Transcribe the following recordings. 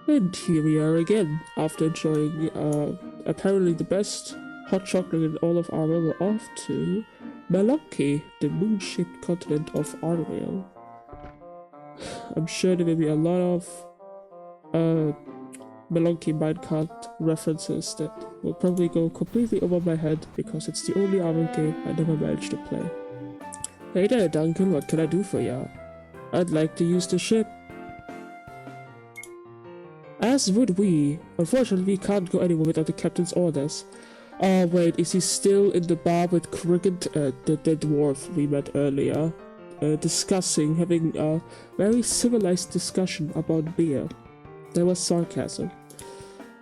And here we are again, after enjoying apparently the best hot chocolate in all of Arvale. We're off to Melonchi, the moon-shaped continent of Arvale. I'm sure there will be a lot of Melonchi Minecart references that will probably go completely over my head because it's the only Arvale game I never managed to play. Hey there, Duncan, what can I do for ya? I'd like to use the ship. As would we. Unfortunately, we can't go anywhere without the captain's orders. Oh wait, is he still in the bar with Kryngk the Dwarf we met earlier? Having a very civilized discussion about beer. There was sarcasm.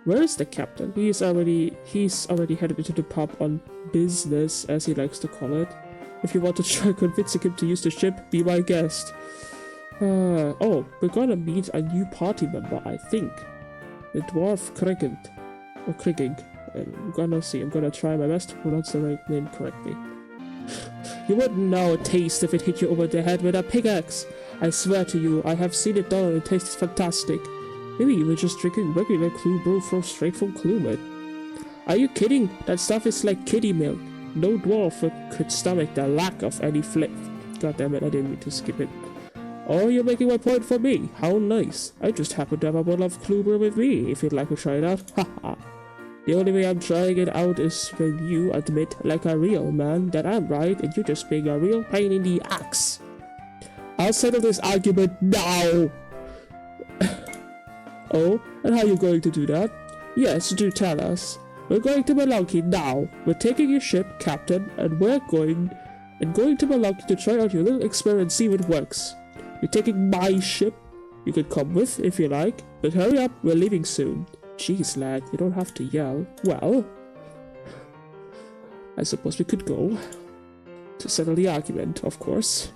Where is the captain? He's already headed into the pub on business, as he likes to call it. If you want to try convincing him to use the ship, be my guest. Oh, we're gonna meet a new party member, I think. The dwarf Kryngk. Or Kryngk. I'm gonna see. I'm gonna try my best to pronounce the right name correctly. You wouldn't know a taste if it hit you over the head with a pickaxe. I swear to you, I have seen it done and it tastes fantastic. Maybe you were just drinking regular Clue brew straight from Clue. Are you kidding? That stuff is like kitty milk. No dwarf could stomach the lack of any flavor. God damn it, I didn't mean to skip it. Oh, you're making my point for me. How nice. I just happen to have a bottle of Clue brew with me, if you'd like to try it out. Haha. The only way I'm trying it out is when you admit, like a real man, that I'm right and you're just being a real pain in the axe. I'll settle this argument now! Oh, and how are you going to do that? Yes, do tell us. We're going to Melonchi now. We're taking your ship, Captain, and we're going to Melonchi to try out your little experiment and see if it works. You're taking my ship. You can come with if you like, but hurry up, we're leaving soon. Jeez, lad, you don't have to yell. Well, I suppose we could go. To settle the argument, of course.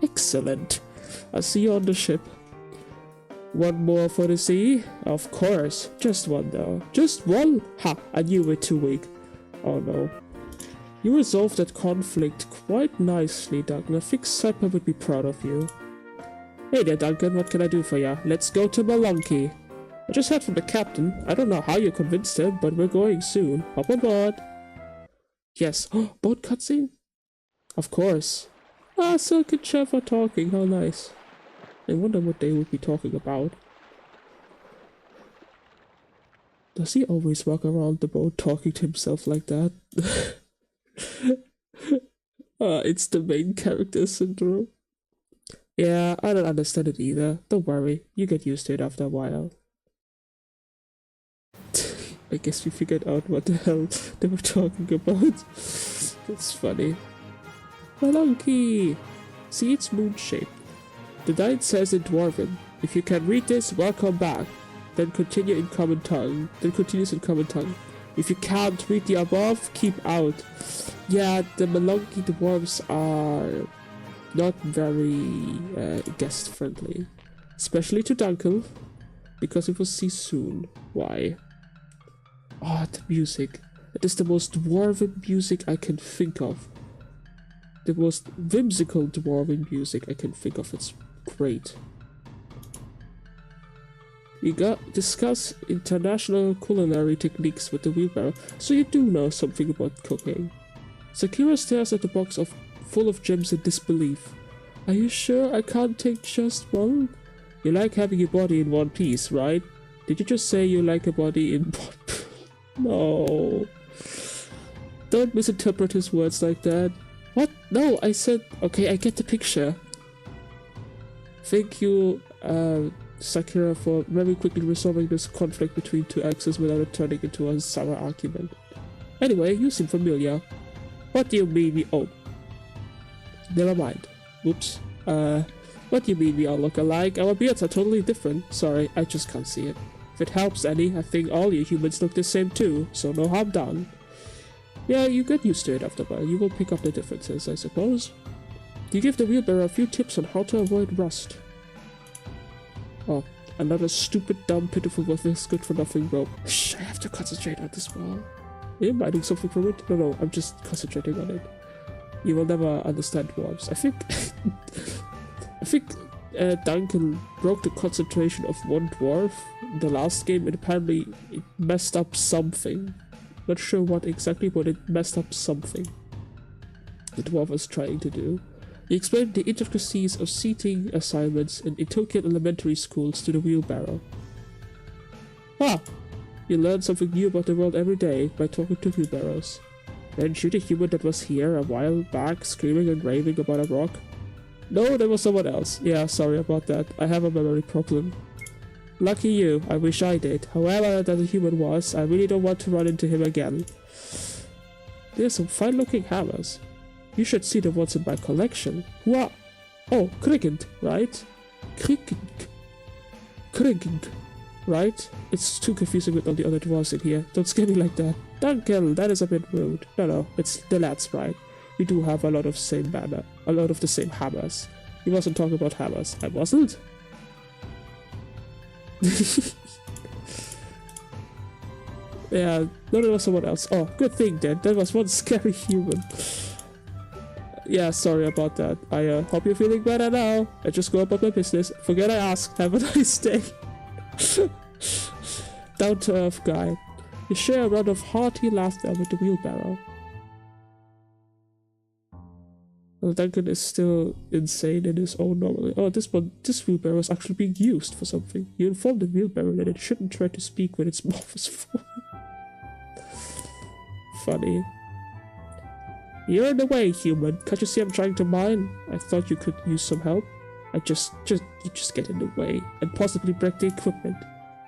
Excellent. I'll see you on the ship. One more for the sea? Of course. Just one, though. Just one? Ha! I knew we're too weak. Oh, no. You resolved that conflict quite nicely, Duncan. I think Cyper would be proud of you. Hey there, Duncan. What can I do for ya? Let's go to Melonchi. I just heard from the captain. I don't know how you convinced him, but we're going soon. Hop on board. Yes. Oh, boat cutscene? Of course. Ah, Silk and Chef are talking. How nice. I wonder what they would be talking about. Does he always walk around the boat talking to himself like that? It's the main character syndrome. Yeah, I don't understand it either. Don't worry, you get used to it after a while. I guess we figured out what the hell they were talking about. That's funny. Melonchi! See, it's moon-shaped. The guide says in Dwarven, if you can read this, welcome back. Then continues in common tongue. If you can't read the above, keep out. Yeah, the Melonchi dwarves are not very guest-friendly. Especially to Duncan, because we will see soon why. Oh, the music. It is the most dwarven music I can think of. The most whimsical dwarven music I can think of. It's great. We discuss international culinary techniques with the wheelbarrow, so you do know something about cooking. Sakura stares at the box full of gems in disbelief. Are you sure I can't take just one? You like having your body in one piece, right? Did you just say you like a body in one piece? No. Don't misinterpret his words like that. What? No, I said... Okay, I get the picture. Thank you, Sakura, for very quickly resolving this conflict between two axes without it turning into a sour argument. Anyway, you seem familiar. What do you mean oh. Never mind. Oops. What do you mean we all look alike? Our beards are totally different. Sorry, I just can't see it. If it helps any, I think all you humans look the same too, so no harm done. Yeah, you get used to it after a while. You will pick up the differences, I suppose. You give the wheelbarrow a few tips on how to avoid rust. Oh, another stupid, dumb, pitiful, worthless, good-for-nothing rope. Shh, I have to concentrate on this wall. Are you mining something from it? No, I'm just concentrating on it. You will never understand dwarves. I think Duncan broke the concentration of one dwarf the last game, it apparently messed up something. Not sure what exactly, but it messed up something the dwarf was trying to do. He explained the intricacies of seating assignments in Itokian elementary schools to the wheelbarrow. Ah! You learn something new about the world every day by talking to wheelbarrows. Then shoot a human that was here a while back screaming and raving about a rock? No, that was someone else. Yeah, sorry about that. I have a memory problem. Lucky you, I wish I did. However that the human was, I really don't want to run into him again. There's some fine looking hammers. You should see the ones in my collection. Who are... Oh, Kryngk, right? Kryngk, right? It's too confusing with all the other dwarves in here. Don't scare me like that. Dunkel, that is a bit rude. No, it's the lad's right. We do have a lot of the same hammers. He wasn't talking about hammers. I wasn't. Yeah, no, that was someone else. Oh, good thing then. That was one scary human. Yeah, sorry about that. I hope you're feeling better now. I just go about my business. Forget I asked. Have a nice day. Down to earth guy. You share a run of hearty laughter with the wheelbarrow. Well, Duncan is still insane in his own normally. Oh, this wheelbarrow is actually being used for something. You informed the wheelbarrow that it shouldn't try to speak when its mouth is full. Funny. You're in the way, human. Can't you see I'm trying to mine? I thought you could use some help. You just get in the way and possibly break the equipment.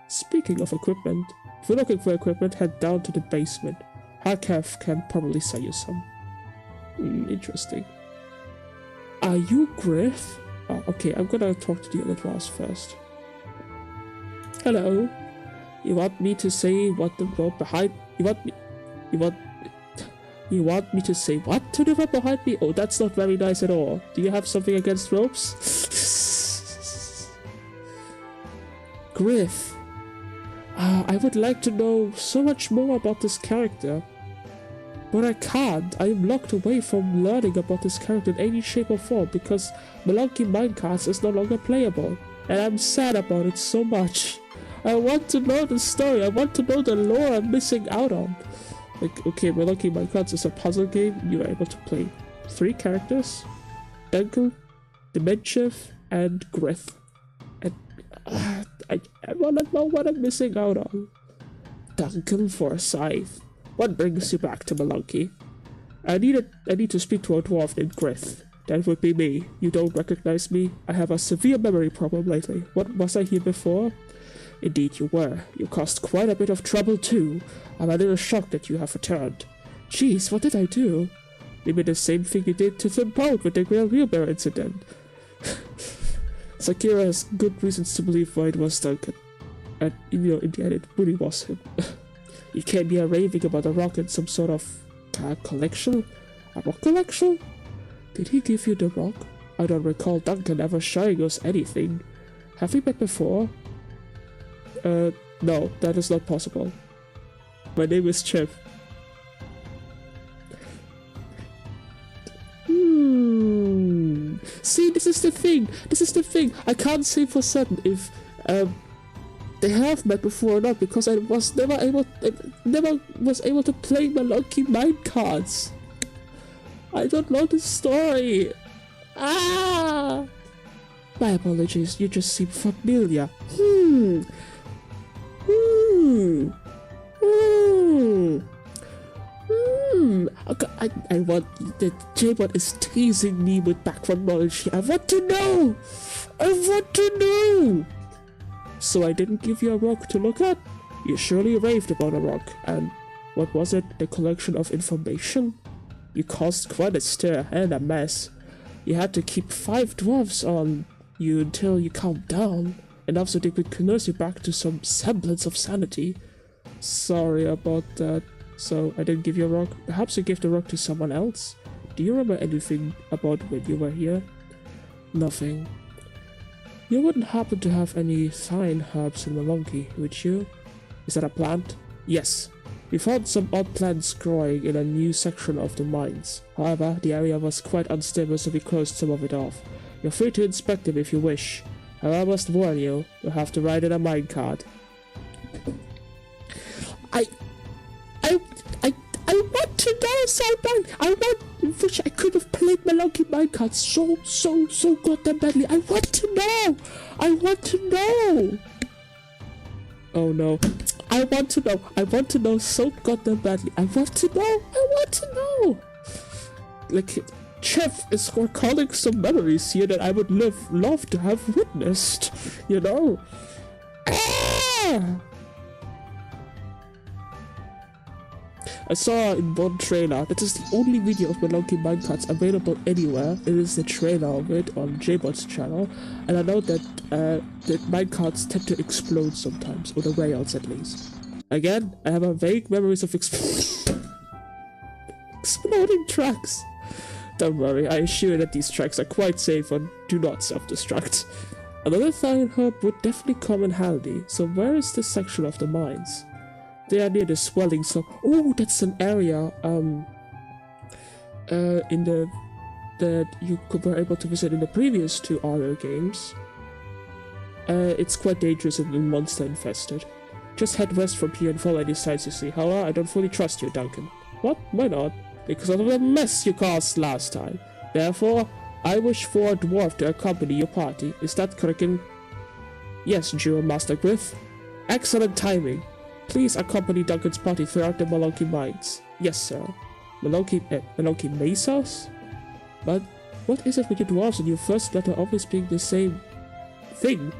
Speaking of equipment, if you're looking for equipment, head down to the basement. Harkev can probably sell you some. Interesting. Are you Griff? Oh, okay, I'm gonna talk to the other dwarves first. Hello. You want me to say what the road behind... You want me to say what to the road behind me? Oh, that's not very nice at all. Do you have something against ropes? Griff. I would like to know so much more about this character. But I can't. I am locked away from learning about this character in any shape or form because Melonchi Minecart is no longer playable. And I'm sad about it so much. I want to know the story. I want to know the lore I'm missing out on. Like, okay, Melonchi Minecart is a puzzle game. You are able to play 3 characters. Dunkel, Demenchev, and Griff. And I want to know what I'm missing out on. Dunkel for a scythe. What brings you back to Melonchi? I need to speak to a dwarf named Griff. That would be me. You don't recognize me? I have a severe memory problem lately. What, was I here before? Indeed you were. You caused quite a bit of trouble too. I'm a little shocked that you have returned. Jeez, what did I do? Maybe the same thing you did to Thyrne Herb with the Grail Wheelbarrow incident. Sakura has good reasons to believe why it was Duncan. And, in the end, it really was him. You came here raving about a rock in some sort of collection? A rock collection? Did he give you the rock? I don't recall Duncan ever showing us anything. Have we met before? No, that is not possible. My name is Chip. See, this is the thing. I can't say for certain if, they have met before or not because I was never able to play Melonchi Minecarts. I don't know the story. My apologies, you just seem familiar. Okay, I want the J-Bot is teasing me with background knowledge. I want to know. So I didn't give you a rock to look at? You surely raved about a rock, and what was it? The collection of information? You caused quite a stir and a mess. You had to keep 5 dwarves on you until you calmed down, enough so they could nurse you back to some semblance of sanity. Sorry about that. So I didn't give you a rock. Perhaps you gave the rock to someone else? Do you remember anything about when you were here? Nothing. You wouldn't happen to have any Thyrne Herbs in Melonchi, would you? Is that a plant? Yes. We found some odd plants growing in a new section of the mines. However, the area was quite unstable, so we closed some of it off. You're free to inspect them if you wish. However, I must warn you, you'll have to ride in a minecart. I want to know so bad. Wish I could have played Melonchi Minecart so goddamn badly. I want to know. I want to know. Oh no. I want to know so goddamn badly. I want to know. Like, Chef is recalling some memories here that I would love to have witnessed, you know? Ah! I saw in one trailer, that is the only video of Melonchi Minecarts available anywhere. It is the trailer of it on JBot's channel, and I know that minecarts tend to explode sometimes, or the rails at least. Again, I have a vague memories of exploding tracks. Don't worry, I assure that these tracks are quite safe and do not self-destruct. Another Thyrne Herb would definitely come in handy, so where is this section of the mines? They are near the swelling, so oh, that's an area that you were able to visit in the previous two Arvale games. It's quite dangerous and monster infested. Just head west from here and follow any signs you see. However, I don't fully trust you, Duncan. What? Why not? Because of the mess you caused last time. Therefore, I wish for a dwarf to accompany your party. Is that Kryngk? Yes, Jewel Master Griff. Excellent timing. Please accompany Duncan's party throughout the Melonchi mines. Yes, sir. Melonchi Mesas? But what is it with you dwarves and your first letter always being the same thing?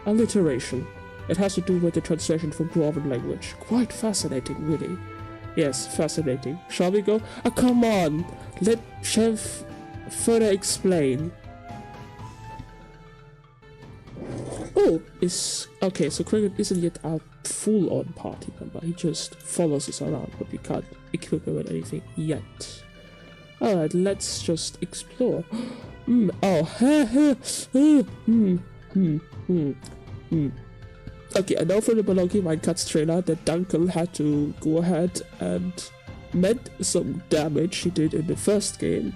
Alliteration. It has to do with the translation from Dwarven language. Quite fascinating, really. Yes, fascinating. Shall we go? Ah, come on! Let Chef further explain. Oh, okay, so Kryngk isn't yet a full-on party member. He just follows us around, but we can't equip him with anything yet. Alright, let's just explore. Okay, I know from the Melonchi Minecarts trailer that Duncan had to go ahead and mend some damage he did in the first game.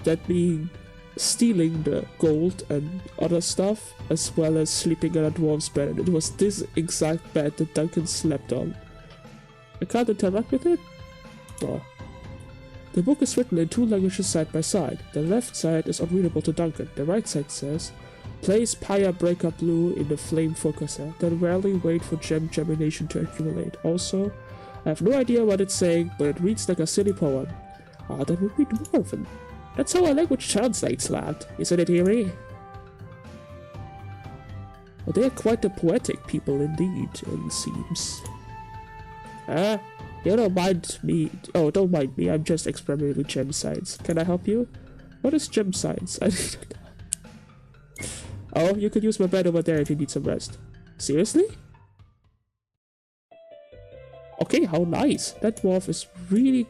That being stealing the gold and other stuff, as well as sleeping in a dwarf's bed, and it was this exact bed that Duncan slept on. I can't interact with it? Oh. The book is written in two languages side by side. The left side is unreadable to Duncan. The right side says, place Pyre Breaker Blue in the Flame Focuser, then rarely wait for gem germination to accumulate. Also, I have no idea what it's saying, but it reads like a silly poem. Ah, that would be Dwarven. That's how our language translates, lad. Isn't it eerie? Well, they are quite the poetic people indeed, it seems. You don't mind me. Oh, don't mind me. I'm just experimenting with gem science. Can I help you? What is gem science? I don't know. Oh, you could use my bed over there if you need some rest. Seriously? Okay, how nice. That dwarf is really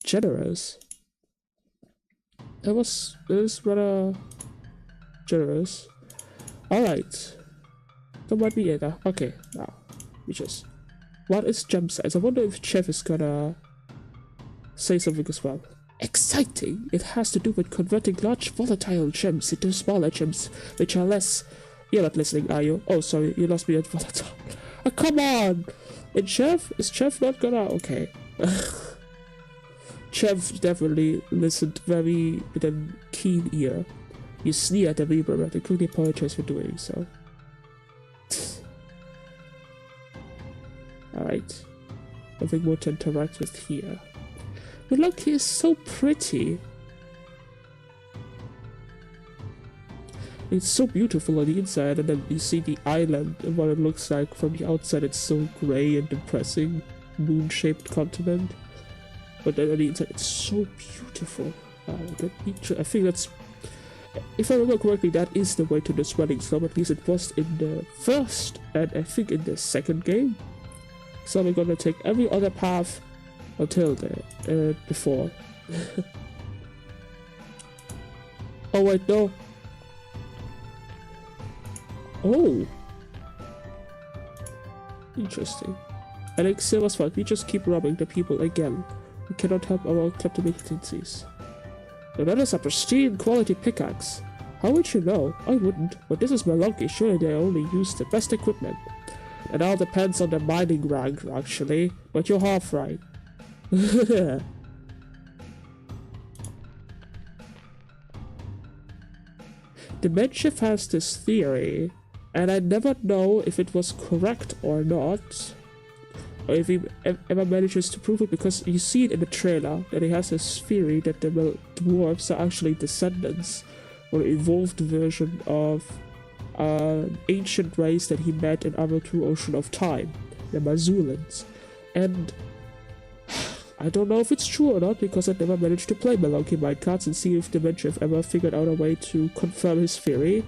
generous. It was rather generous. Alright. Don't mind me either. Okay, now. What is gem size? I wonder if Chef is gonna say something as well. Exciting! It has to do with converting large volatile gems into smaller gems, which are less... You're not listening, are you? Oh, sorry, you lost me at volatile. Oh, come on! And Chef? Is Chef not gonna... Okay. Chef definitely listened with a keen ear. You sneer at the Reaper, but I quickly apologize for doing so. Alright. Nothing more to interact with here. But look, he is so pretty. It's so beautiful on the inside, and then you see the island and what it looks like from the outside. It's so grey and depressing, moon-shaped continent. But then on the inside, it's so beautiful. I think that's... If I remember correctly, that is the way to the Swelling Slum. At least it was in the first, and I think in the second game. So we're gonna take every other path until there, before. Oh wait, no. Oh! Interesting. Alex Silver's fault, we just keep robbing the people again. We cannot help our kleptomanic tendencies. The that is a pristine quality pickaxe. How would you know? I wouldn't. But this is Melonchi, surely they only use the best equipment. It all depends on the mining rank, actually. But you're half right. The Menchif has this theory, and I never know if it was correct or not, or if he ever manages to prove it, because you see it in the trailer that he has this theory that the dwarves are actually descendants or an evolved version of an ancient race that he met in Arvale 2 Ocean of Time, the Mazulans. And I don't know if it's true or not, because I never managed to play Melonchi Minecarts and see if the Menchif ever figured out a way to confirm his theory.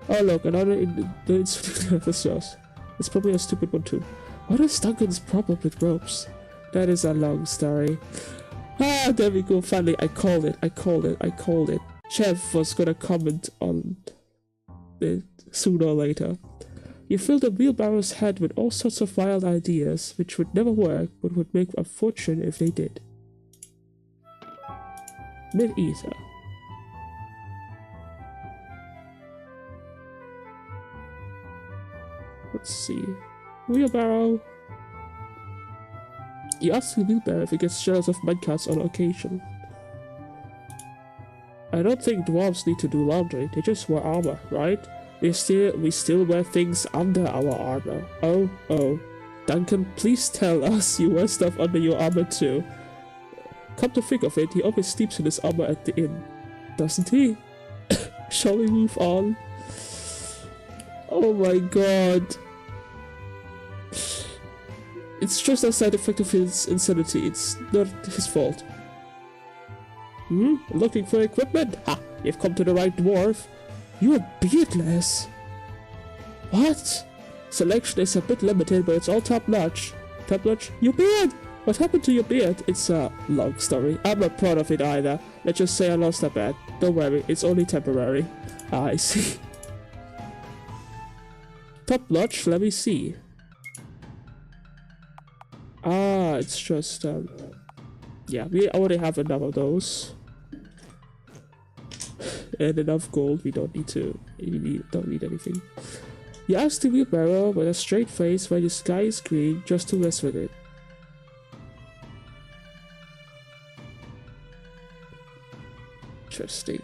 Oh look, another in the Institute of the Source. It's probably a stupid one too. What is Duncan's problem with ropes? That is a long story. Ah, there we go, finally, I called it. Chef was gonna comment on it sooner or later. You filled a wheelbarrow's head with all sorts of wild ideas, which would never work, but would make a fortune if they did. Mid-ether. Let's see. Wheelbarrow. You ask the wheelbarrow if it gets jealous of minecarts on occasion. I don't think dwarves need to do laundry, they just wear armor, right? We still wear things under our armor. Oh. Duncan, please tell us you wear stuff under your armor too. Come to think of it, he always sleeps in his armor at the inn. Doesn't he? Shall we move on? Oh my god. It's just a side effect of his insanity, it's not his fault. Looking for equipment? Ha! You've come to the right dwarf. You're beardless. What? Selection is a bit limited, but it's all top-notch. Top-notch? Your beard! What happened to your beard? It's a long story. I'm not proud of it either. Let's just say I lost a bet. Don't worry, it's only temporary. Ah, I see. Top-notch? Let me see. Ah, it's just, yeah, we already have enough of those. And enough gold, we don't need anything. You ask the wheelbarrow with a straight face why the sky is green just to mess with it. Interesting.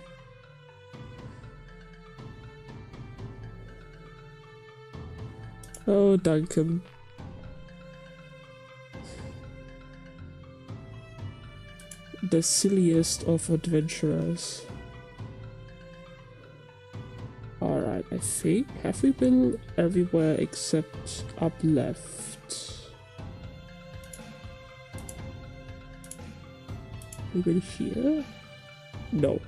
Oh, Duncan. The silliest of adventurers. Alright, I think. Have we been everywhere except up left? We been here? No.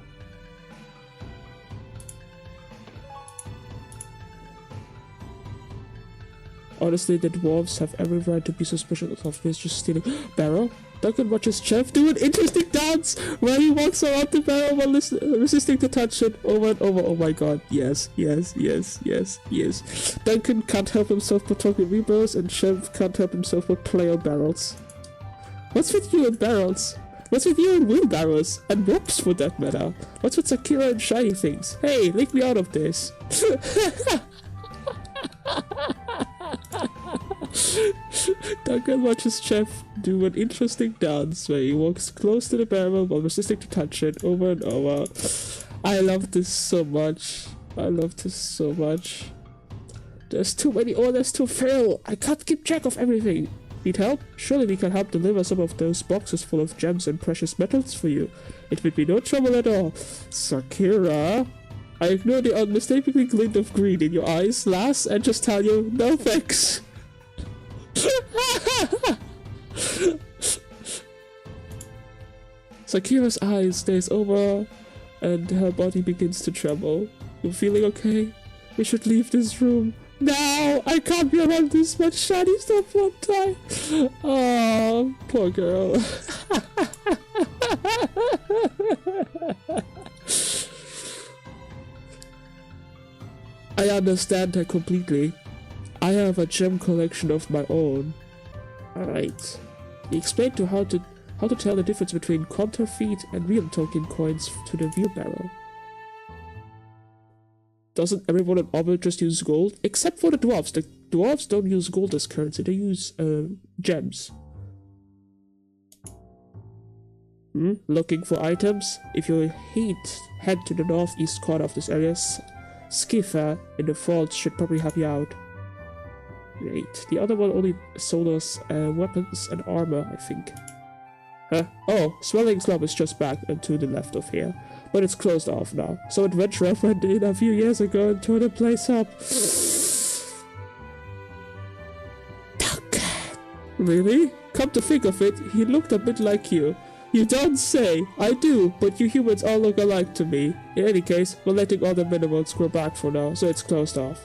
Honestly, the dwarves have every right to be suspicious of me just stealing. Barrel? Duncan watches Chef do an interesting dance where he walks around the barrel while resisting to touch it over and over. Oh my god, yes. Duncan can't help himself but talk in wheelbarrows, and Chef can't help himself but play on barrels. What's with you and barrels? What's with you and wheelbarrows? And ropes for that matter? What's with Sakura and shiny things? Hey, leave me out of this. Duncan watches Chef do an interesting dance where he walks close to the barrel while resisting to touch it over and over. I love this so much. There's too many orders to fill. I can't keep track of everything. Need help? Surely we can help deliver some of those boxes full of gems and precious metals for you. It would be no trouble at all. Sakura, I ignore the unmistakably glint of greed in your eyes, lass, and just tell you, no thanks. Sakura's eyes glaze over and her body begins to tremble. You feeling okay? We should leave this room. No! I can't be around this much shiny stuff one time! Oh, poor girl. I understand her completely. I have a gem collection of my own. Alright. He explained how to tell the difference between counterfeit and real token coins to the wheelbarrow. Doesn't everyone in Arvale just use gold? Except for the dwarves. The dwarves don't use gold as currency, they use gems. Looking for items? If you head to the northeast corner of this area, Skiffer in the vault should probably help you out. Great. The other one only sold us weapons and armor, I think. Huh? Oh, Swelling Slum is just back and to the left of here. But it's closed off now. So adventurer went in a few years ago and tore the place up. Really? Come to think of it, he looked a bit like you. You don't say. I do, but you humans all look alike to me. In any case, we're letting all the minerals grow back for now, so it's closed off.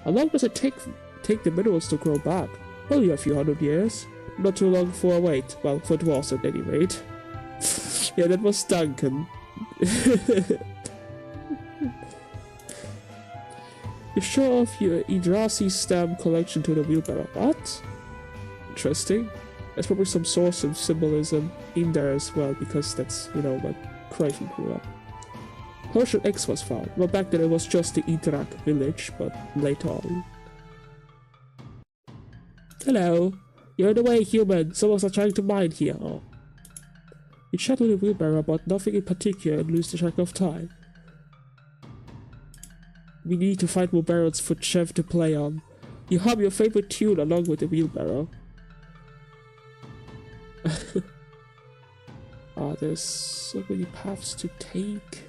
How long does it take the minerals to grow back? Only a few hundred years. Not too long for a wait. Well, for dwarves at any rate. Yeah, that was Duncan. You show off your Idrasi stamp collection to the wheelbarrow. What? Interesting. There's probably some source of symbolism in there as well, because that's, you know, what Kryngk grew up. Potion X was found. Well, back then it was just the Idrak village, but later on. Hello. You're in the way, human. Someone's trying to mine here. Oh. You chat with the wheelbarrow about nothing in particular and lose the track of time. We need to find more barrels for Chev to play on. You hum your favorite tune along with the wheelbarrow. There's so many paths to take.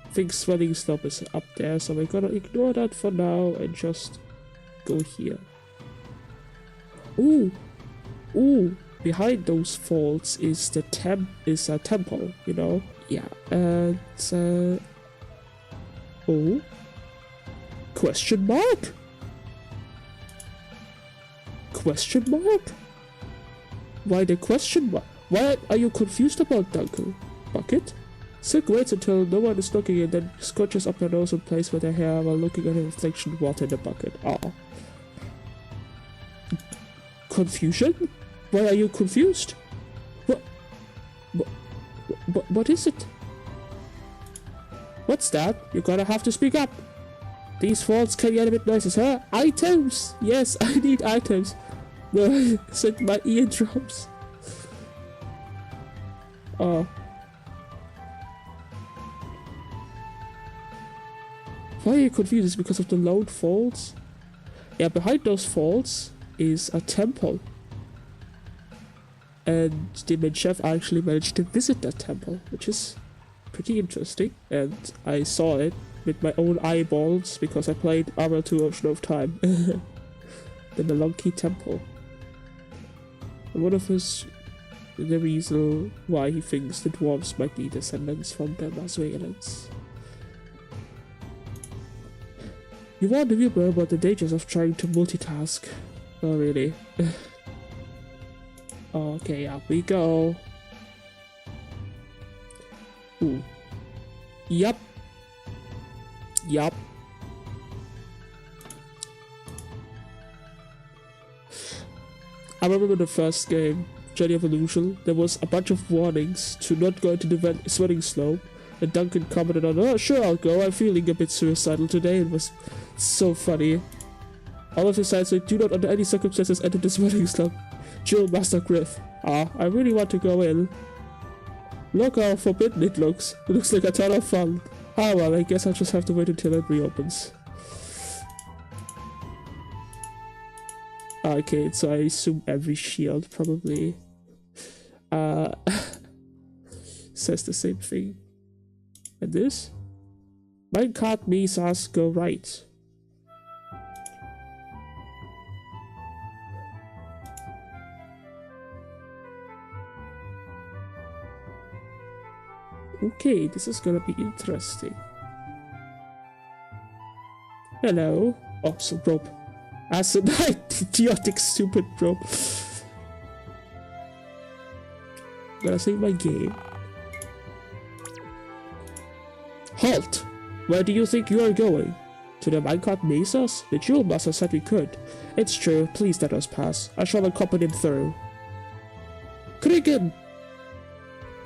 I think Swelling Slum is up there, so we're gonna ignore that for now and just go here. Ooh! Behind those falls is a temple, you know? Yeah, and oh? Question mark? Question mark? Why the question mark? Why are you confused about Duncan? Bucket? Silk waits until no one is looking and then scratches up her nose and plays with her hair while looking at her reflection of water in the bucket. Confusion? Why are you confused? What is it? What's that? You're gonna have to speak up. These falls can get a bit noises, huh? Items! Yes, I need items. No, it's in my eardrums. Oh. Why are you confused? It's because of the lone falls? Yeah, behind those falls is a temple. And the main chef actually managed to visit that temple, which is pretty interesting. And I saw it with my own eyeballs because I played Arvale 2 Ocean of Time. The Melonchi temple. And one of the reason why he thinks the dwarves might be descendants from the Maswelans. You warned the viewer about the dangers of trying to multitask. Oh, really? Okay, up we go. Ooh. Yup. I remember the first game, Journey of Illusion, there was a bunch of warnings to not go into the Swelling Slum, and Duncan commented on, "Oh, sure, I'll go, I'm feeling a bit suicidal today." It was so funny. All of the signs say, "Do not under any circumstances enter the Swelling Slum. Jill Master Griff." I really want to go in. Look how forbidden it looks. It looks like a ton of fun. Well, I guess I'll just have to wait until it reopens. Okay, so I assume every shield probably says the same thing. And this? Minecart Mesas go right. Okay, this is gonna be interesting. Hello. Oh, some rope. As an idiotic, stupid rope. Gotta save my game. Halt! Where do you think you are going? To the Minecart Mesas? The Jewel Master said we could. It's true, please let us pass. I shall accompany him through. Kryngk!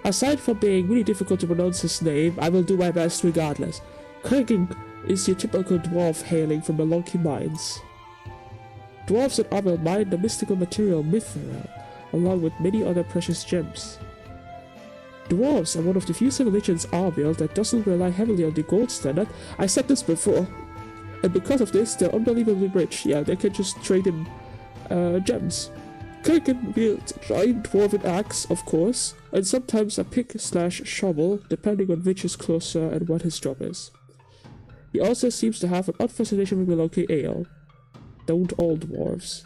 Aside from being really difficult to pronounce his name, I will do my best regardless. Kryngk is your typical dwarf hailing from Melonchi mines. Dwarves in Arvale mine the mystical material mithril, along with many other precious gems. Dwarves are one of the few civilizations in Arvale that doesn't rely heavily on the gold standard. I said this before. And because of this, they're unbelievably rich. Yeah, they can just trade in gems. Kryngk wields a giant dwarven axe, of course, and sometimes a pick/shovel, depending on which is closer and what his job is. He also seems to have an odd fascination with Melonchi ale. Don't all dwarves?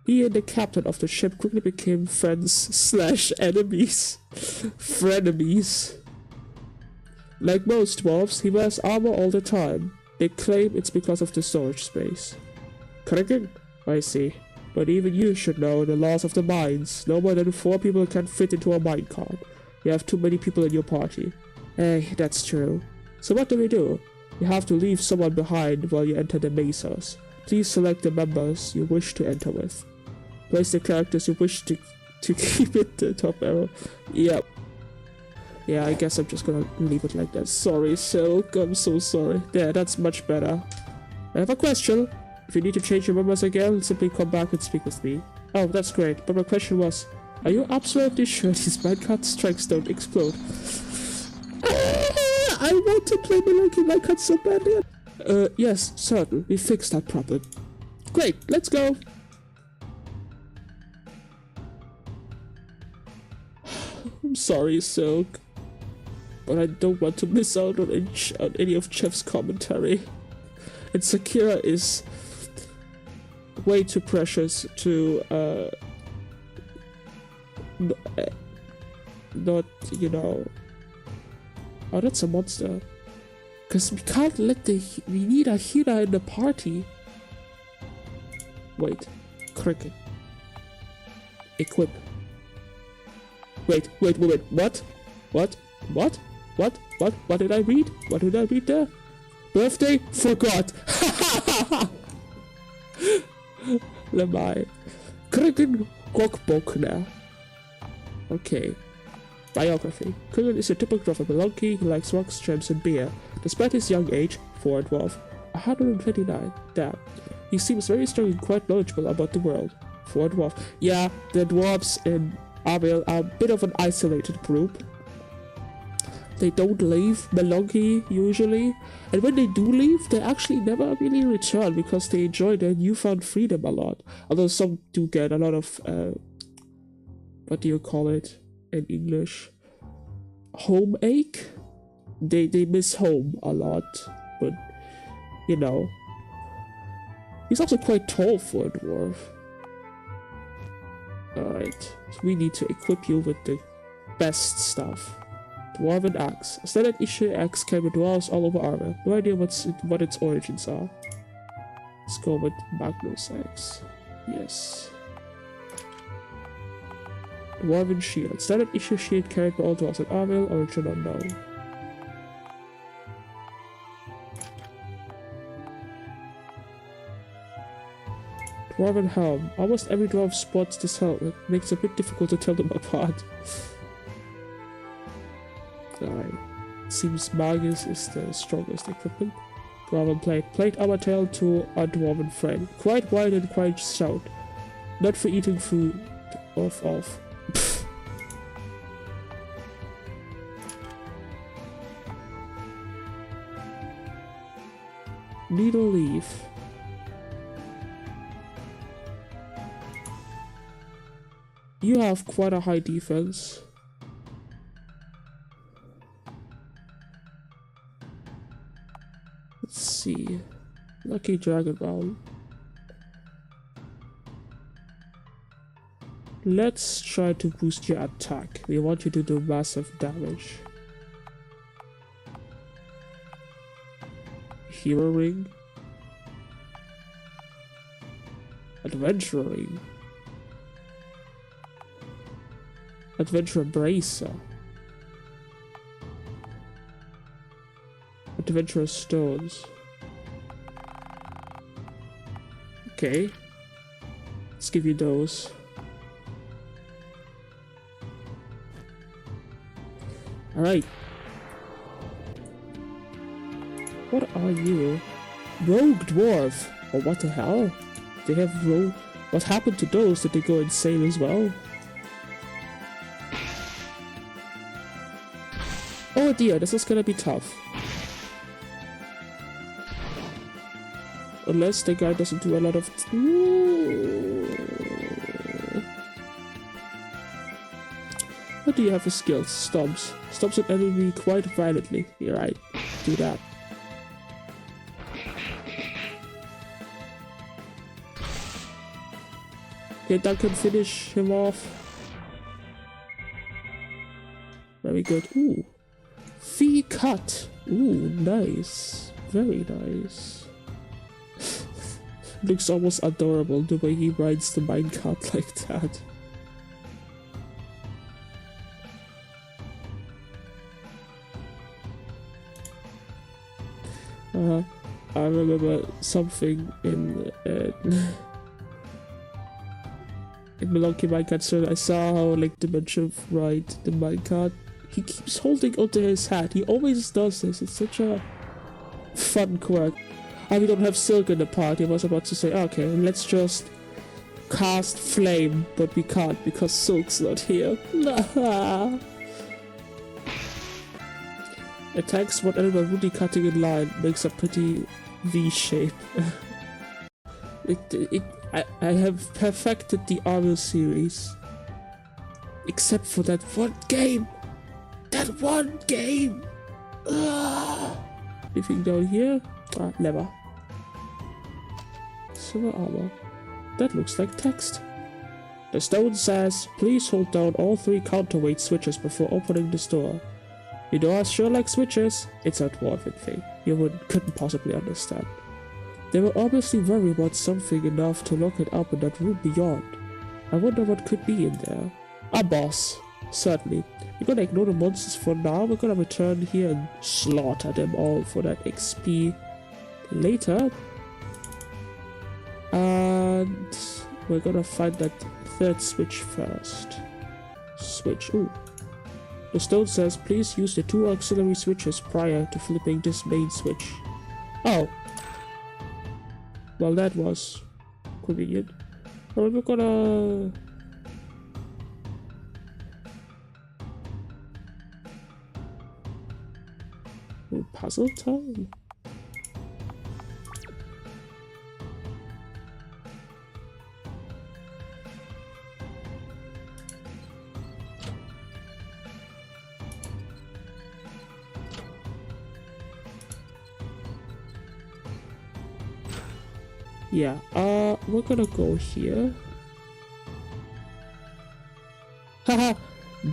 He and the captain of the ship quickly became friends/enemies. Frenemies. Like most dwarves, he wears armor all the time. They claim it's because of the storage space. Kryngk? I see. But even you should know the laws of the mines. No more than 4 people can fit into a minecart. You have too many people in your party. Hey, that's true. So what do we do? You have to leave someone behind while you enter the mazes. Please select the members you wish to enter with. Place the characters you wish to keep it the top arrow. Yep. Yeah, I guess I'm just gonna leave it like that. Sorry, Silk. I'm so sorry. There, that's much better. I have a question. If you need to change your members again, simply come back and speak with me. Oh, that's great. But my question was, are you absolutely sure these minecart strikes don't explode? I want to play Melonchi minecart so badly. Yes, certain. We fixed that problem. Great, let's go. I'm sorry, Silk, but I don't want to miss out on any of Chef's commentary. And Sakira is way too precious to, not, you know... Oh, that's a monster. Because we can't let we need a healer in the party. Wait. Kryngk. Equip. Wait. What? What did I read? What did I read there? Birthday? Forgot. Lemai. Kryngk Kokbokna. Okay. Biography. Kryngk is a typical dwarf of Melonchi who likes rocks, gems, and beer. Despite his young age, for a dwarf, 129, damn. He seems very strong and quite knowledgeable about the world. For a dwarf. Yeah, the dwarves in Arvale are a bit of an isolated group. They don't leave Melonchi usually, and when they do leave, they actually never really return because they enjoy their newfound freedom a lot. Although some do get a lot of, what do you call it in English? Home ache? They miss home a lot, but, you know. He's also quite tall for a dwarf. Alright, so we need to equip you with the best stuff. Dwarven axe. A standard issue axe came with dwarves all over Arvale. No idea what its origins are. Let's go with Magnus axe. Yes. Dwarven shield. Standard issue shield carried by all dwarves in Arvale. Origin unknown. Dwarven helm. Almost every dwarf spots this helm. It makes it a bit difficult to tell them apart. Alright. Seems Magus is the strongest equipment. Dwarven plate. Plate armor tail to a dwarven friend. Quite wide and quite stout. Not for eating food. Off. Needle leaf. You have quite a high defense. Let's see. Lucky Dragon Ball. Let's try to boost your attack. We want you to do massive damage. Hero Ring. Adventurer Ring. Adventurer Bracer. Adventurer Stones. Okay. Let's give you those. Alright. What are you? Rogue Dwarf! Oh, what the hell? They have rogue... What happened to those? Did they go insane as well? Oh dear, this is gonna be tough. Unless the guy doesn't do a lot of... What do you have for skills? Stomps. Stomps an enemy quite violently. You're right. Do that. Okay, Duncan, finish him off. Very good. Ooh. Fee cut. Ooh, nice. Very nice. Looks almost adorable the way he rides the minecart like that. I remember something in Melonchi Minecart, so I saw how like Dimension ride the minecart. He keeps holding onto his hat. He always does this. It's such a fun quirk. Oh, we don't have silk in the party. I was about to say, okay, let's just cast flame, but we can't because silk's not here. Attacks one animal rudely cutting in line. Makes a pretty V shape. I have perfected the Arvale series. Except for that one game! That one game! Anything down here? Never. Silver armor. That looks like text. The stone says, please hold down all 3 counterweight switches before opening this door. You know, I sure like switches. It's a dwarven thing. You couldn't possibly understand. They were obviously worried about something enough to lock it up in that room beyond. I wonder what could be in there. A boss. Certainly. We're gonna ignore the monsters for now. We're gonna return here and slaughter them all for that XP later. And we're gonna find that 3rd switch first. Switch. Ooh. The stone says, please use the 2 auxiliary switches prior to flipping this main switch. Oh. Well, that was convenient. Alright, we're gonna... puzzle time? Yeah, we're gonna go here. Haha!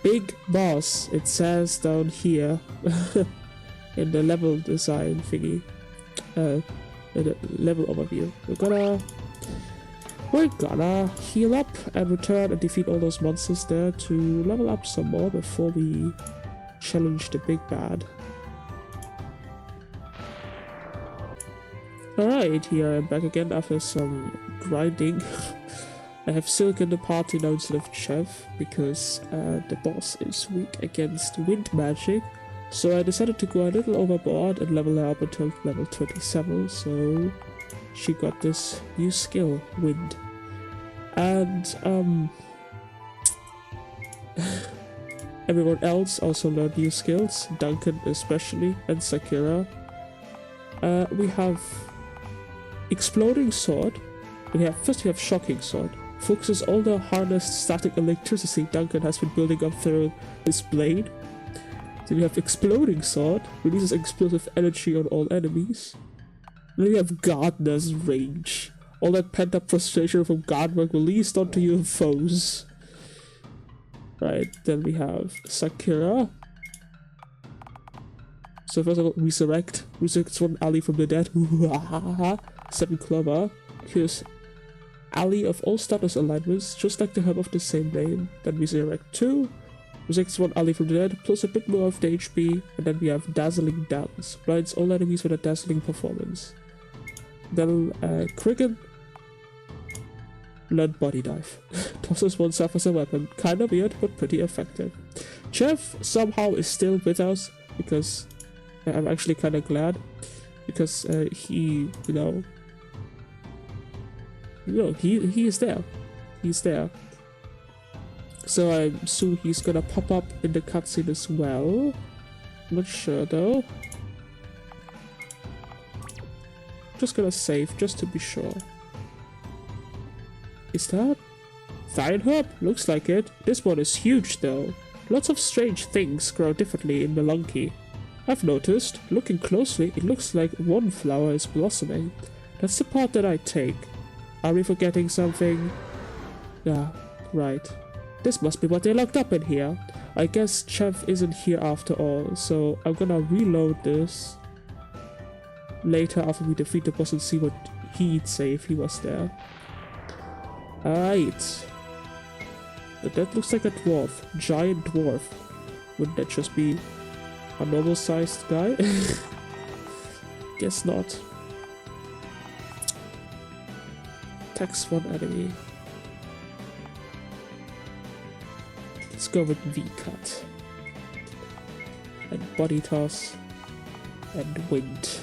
Big boss, it says down here. In the level design thingy. In the level overview. We're gonna heal up and return and defeat all those monsters there to level up some more before we challenge the big bad. Alright, here I am back again after some grinding. I have Silk in the party now instead of Chef because the boss is weak against wind magic. So I decided to go a little overboard and level her up until level 27, so she got this new skill, Wind. And everyone else also learned new skills, Duncan especially, and Sakura. We have Exploding Sword. First we have Shocking Sword. Focuses all the harnessed static electricity Duncan has been building up through his blade. Then we have Exploding Sword. Releases explosive energy on all enemies. Then we have Gardener's Rage. All that pent-up frustration from guard work released onto your foes. Right, then we have Sakura. So first of all, Resurrect. Resurrects one ally from the dead. 7 Clover. Here's ally of all status alignments, just like the herb of the same name. Then Resurrect 2. Resurrects one ally from the dead, plus a bit more of the HP. And then we have Dazzling Dance. Blinds all enemies with a dazzling performance. Then Kryngk. Learn Body Dive. Tosses oneself as a weapon. Kinda weird, but pretty effective. Jeff somehow is still with us, because I'm actually kinda glad. because he, he is there. He's there. So I assume he's gonna pop up in the cutscene as well. Not sure though. Just gonna save just to be sure. Is that Thyrne Herb? Looks like it. This one is huge though. Lots of strange things grow differently in Melonchi. I've noticed, looking closely, it looks like one flower is blossoming. That's the part that I take. Are we forgetting something? Yeah, right. This must be what they locked up in here. I guess Chef isn't here after all, so I'm gonna reload this later after we defeat the boss and see what he'd say if he was there. Alright. But that looks like a dwarf. Giant dwarf. Wouldn't that just be a normal sized guy? Guess not. Attacks one enemy. Let's go with V-cut. And body toss. And wind.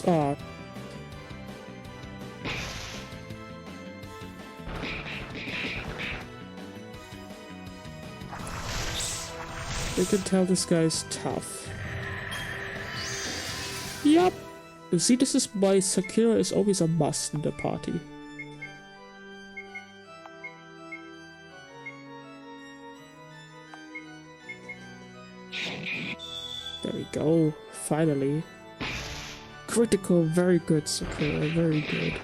Ah. You can tell this guy's tough. Yup. You see, this is why Sakura is always a must in the party. There we go. Finally. Critical. Very good, Sakura. Very good.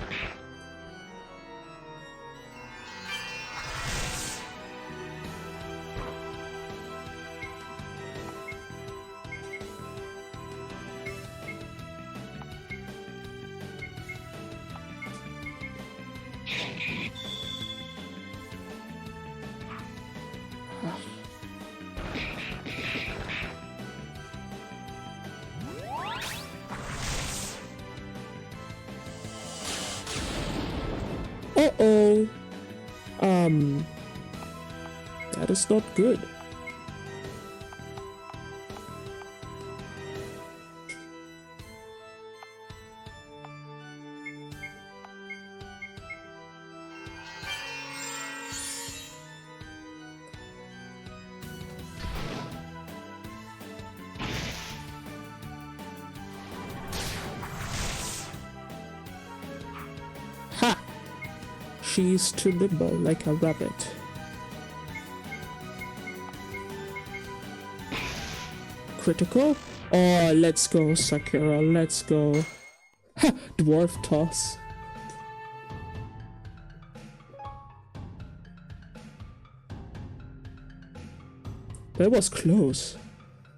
Uh-oh. That is not good. Ha! She's too nimble, like a rabbit. Critical? Oh, let's go, Sakura, let's go. Ha! Dwarf toss. That was close.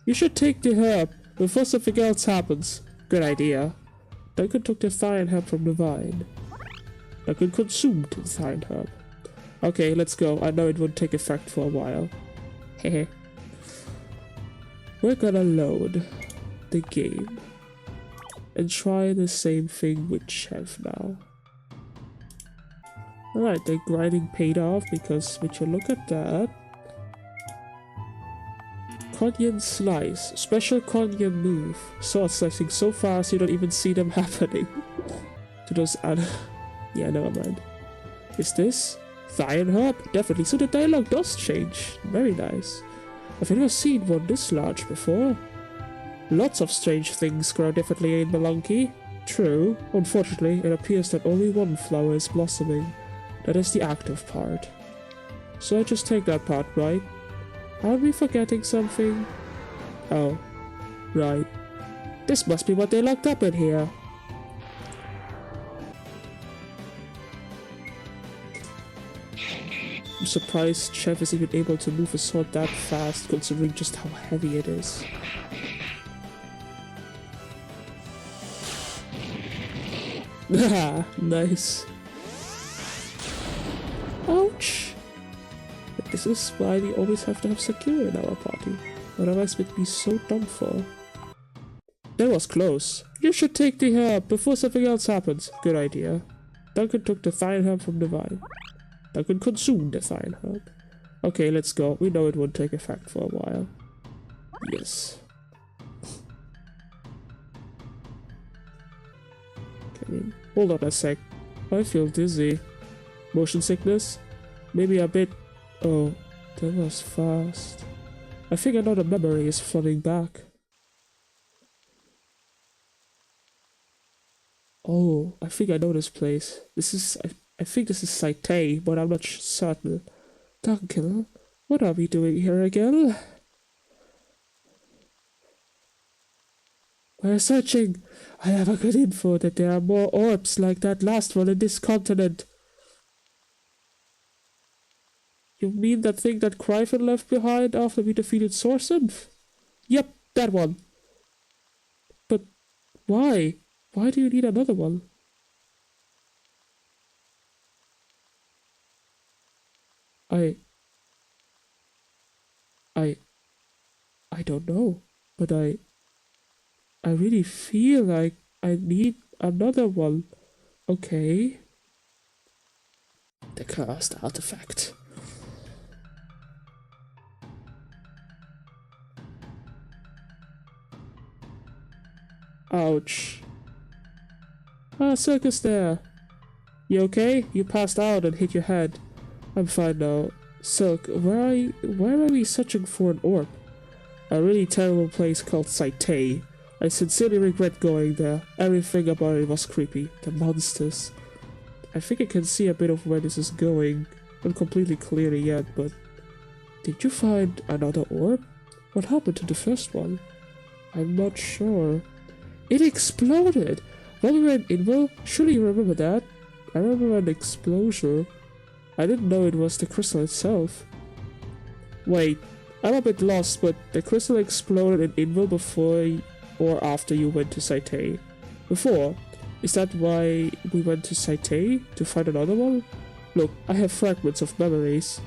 You should take the herb before something else happens. Good idea. Duncan took the Thyrne Herb from the vine. Duncan consumed the Thyrne Herb. Okay, let's go. I know it won't take effect for a while. Hehe. We're gonna load the game and try the same thing with Chef now. Alright, the grinding paid off because would you look at that? Konyan Slice. Special Konyan move. Sword slicing so fast you don't even see them happening. To those other... Yeah, never mind. Is this Thyrne Herb? Definitely. So the dialogue does change. Very nice. I've never seen one this large before. Lots of strange things grow differently in Melonchi. True. Unfortunately, it appears that only one flower is blossoming. That is the active part. So I just take that part, right? Are we forgetting something? Oh. Right. This must be what they locked up in here. I'm surprised Chef is even able to move a sword that fast, considering just how heavy it is. Haha, nice. Ouch! But this is why we always have to have Sakura in our party, otherwise we'd be so done for. That was close. You should take the herb before something else happens. Good idea. Duncan took the Thyrne Herb from the vine. Duncan consumed the Thyrne Herb. Okay, let's go. We know it won't take effect for a while. Yes. I mean, hold on a sec. I feel dizzy. Motion sickness? Maybe a bit... Oh, that was fast. I think another memory is flooding back. Oh, I think I know this place. This is... I think this is Saite, but I'm not certain. Duncan, what are we doing here again? We're searching. I have a good info that there are more orbs like that last one in this continent. You mean that thing that Kryngk left behind after we defeated Sorsenf? Yep, that one. But why? Why do you need another one? I don't know, but I really feel like I need another one. Okay. The cursed artifact. Ouch. Ah, circus there. You okay? You passed out and hit your head. I'm fine now. Silk, where are we searching for an orb? A really terrible place called Saite. I sincerely regret going there. Everything about it was creepy. The monsters. I think I can see a bit of where this is going. Not completely clearly yet, but... Did you find another orb? What happened to the first one? I'm not sure. It exploded! When we were in Invil, surely you remember that? I remember an explosion. I didn't know it was the crystal itself. Wait, I'm a bit lost, but the crystal exploded in Invil before or after you went to Saite? Before? Is that why we went to Saite? To find another one? Look, I have fragments of memories,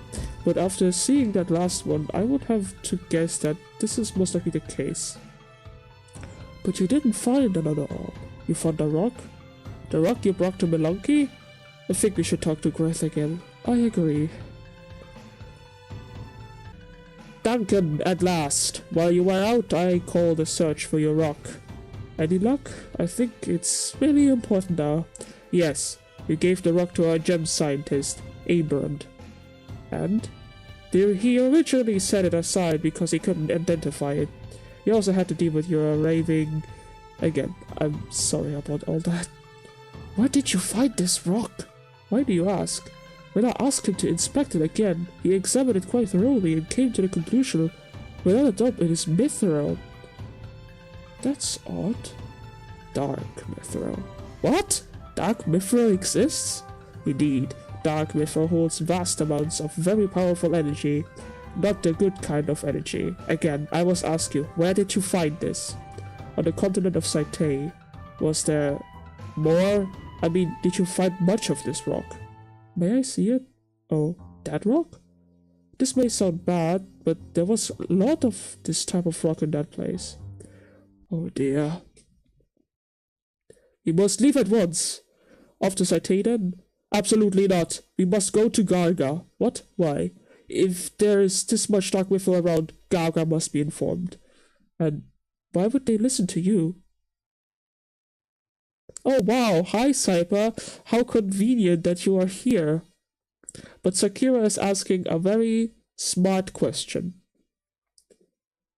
but after seeing that last one, I would have to guess that this is most likely the case. But you didn't find another orb. You found a rock? The rock you brought to Melonchi? I think we should talk to Kryngk again. I agree. Duncan, at last! While you were out, I called a search for your rock. Any luck? I think it's really important now. Yes, you gave the rock to our gem scientist, Abrand. And? He originally set it aside because he couldn't identify it. He also had to deal with your raving... Again, I'm sorry about all that. Where did you find this rock? Why do you ask? When I asked him to inspect it again, he examined it quite thoroughly and came to the conclusion, without a doubt, it is mithril. That's odd. Dark mithril. What? Dark mithril exists? Indeed, dark mithril holds vast amounts of very powerful energy. Not the good kind of energy. Again, I must ask you, where did you find this? On the continent of Saite. Was there more? I mean, did you find much of this rock? May I see it? Oh, that rock? This may sound bad, but there was a lot of this type of rock in that place. Oh dear. We must leave at once. Off to Saite then? Absolutely not. We must go to Garga. What? Why? If there is this much dark mithril around, Garga must be informed. And why would they listen to you? Oh wow, hi Cyper. How convenient that you are here. But Sakura is asking a very smart question.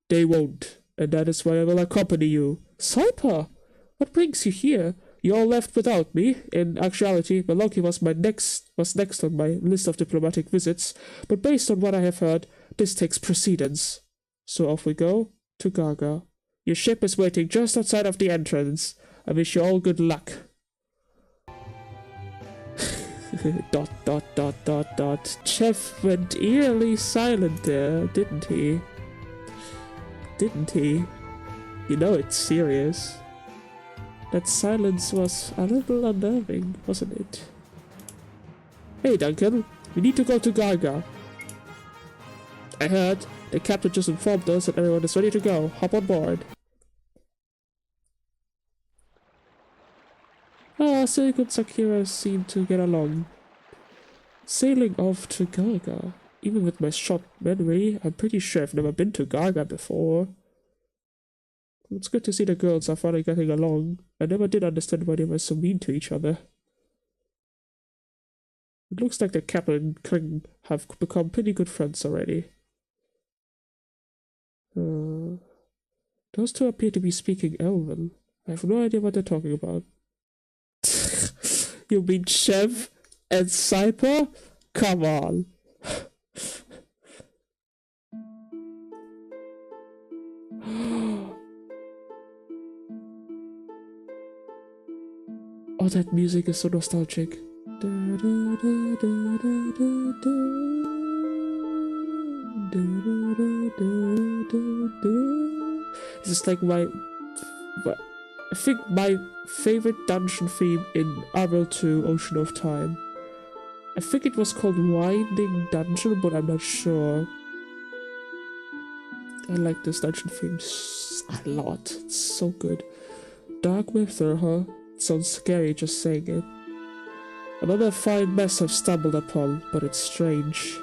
They won't, and that is why I will accompany you. Cyper, what brings you here? You all left without me. In actuality, Melonchi was next on my list of diplomatic visits, but based on what I have heard, this takes precedence. So off we go to Garga. Your ship is waiting just outside of the entrance. I wish you all good luck. Jeff went eerily silent there, didn't he? Didn't he? You know it's serious. That silence was a little unnerving, wasn't it? Hey Duncan, we need to go to Garga. I heard the captain just informed us that everyone is ready to go. Hop on board. Silk and Sakura seem to get along. Sailing off to Garga. Even with my short memory, I'm pretty sure I've never been to Garga before. It's good to see the girls are finally getting along. I never did understand why they were so mean to each other. It looks like the Kappa and Kryngk have become pretty good friends already. Those two appear to be speaking Elven. I have no idea what they're talking about. You mean Chev and Cyper? Come on. Oh, that music is so nostalgic. This is like I think my favorite dungeon theme in Arvale 2 Ocean of Time. I think it was called Winding Dungeon, but I'm not sure. I like this dungeon theme a lot. It's so good. Dark Wither, huh? It sounds scary just saying it. Another fine mess I've stumbled upon, but it's strange.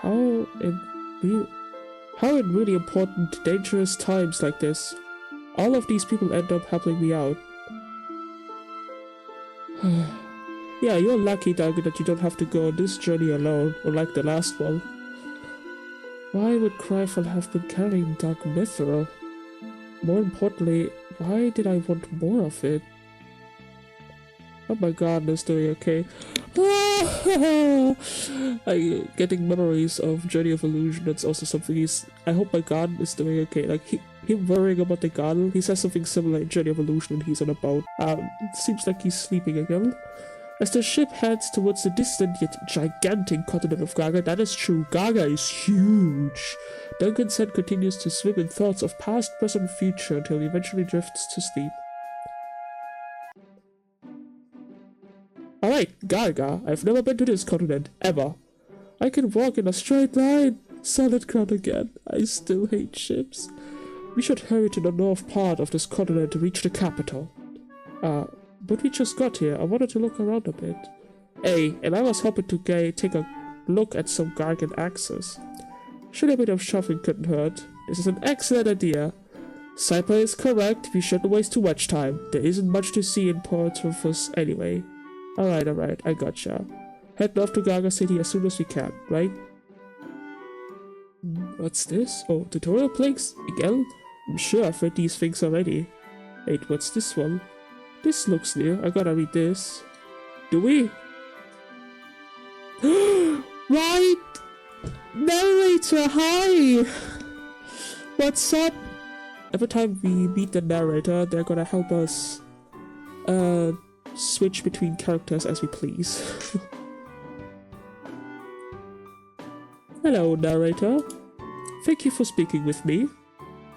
How in really important, dangerous times like this, all of these people end up helping me out. Yeah, you're lucky, Duncan, that you don't have to go on this journey alone, unlike the last one. Why would Kryphon have been carrying Dark Mithril? More importantly, why did I want more of it? Oh my god, it's doing okay. I'm getting memories of Journey of Illusion. That's also something I hope my garden is doing okay. Like, him worrying about the garden, he says something similar in Journey of Illusion when he's on a boat. It seems like he's sleeping again. As the ship heads towards the distant yet gigantic continent of Gaga, that is true, Gaga is huge. Duncan's head continues to swim in thoughts of past, present, future until he eventually drifts to sleep. Alright, Gaga, I've never been to this continent, ever. I can walk in a straight line. Solid ground again. I still hate ships. We should hurry to the north part of this continent to reach the capital. But we just got here. I wanted to look around a bit. Hey, and I was hoping to take a look at some gargan axes. Sure, a bit of shopping couldn't hurt. This is an excellent idea. Cyper is correct. We shouldn't waste too much time. There isn't much to see in Port Rufus anyway. Alright, I gotcha. Head off to Gaga City as soon as we can, right? What's this? Oh, tutorial planks? Again? I'm sure I've read these things already. Wait, what's this one? This looks new. I gotta read this. Do we? Right! Narrator, hi! What's up? Every time we meet the narrator, they're gonna help us switch between characters as we please. Hello, narrator. Thank you for speaking with me.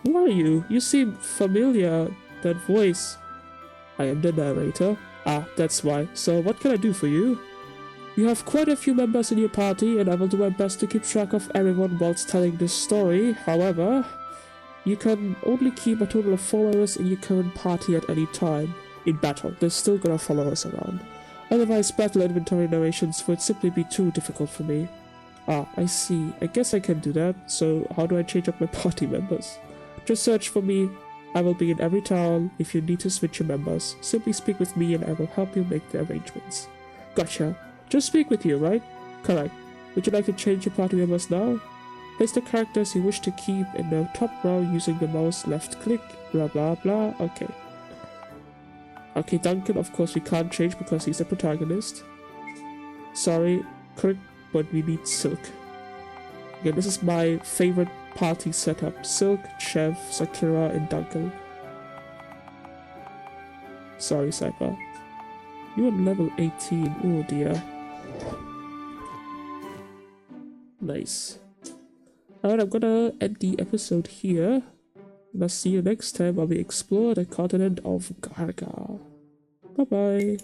Who are you? You seem familiar. That voice. I am the narrator. Ah, that's why. So what can I do for you? You have quite a few members in your party, and I will do my best to keep track of everyone whilst telling this story. However, you can only keep a total of 4 members in your current party at any time. In battle, they're still gonna follow us around. Otherwise, battle inventory narrations would simply be too difficult for me. Ah, I see. I guess I can do that. So how do I change up my party members? Just search for me. I will be in every town. If you need to switch your members, simply speak with me and I will help you make the arrangements. Gotcha. Just speak with you, right? Correct. Would you like to change your party members now? Place the characters you wish to keep in the top row using the mouse left click. Blah blah blah. Okay. Okay, Duncan, of course we can't change because he's the protagonist. Sorry, Kryngk, but we need Silk. Again, this is my favorite party setup. Silk, Chev, Sakura, and Duncan. Sorry, Cyper. You're on level 18. Oh dear. Nice. Alright, I'm gonna end the episode here. And I'll see you next time while we explore the continent of Gaga. Bye bye.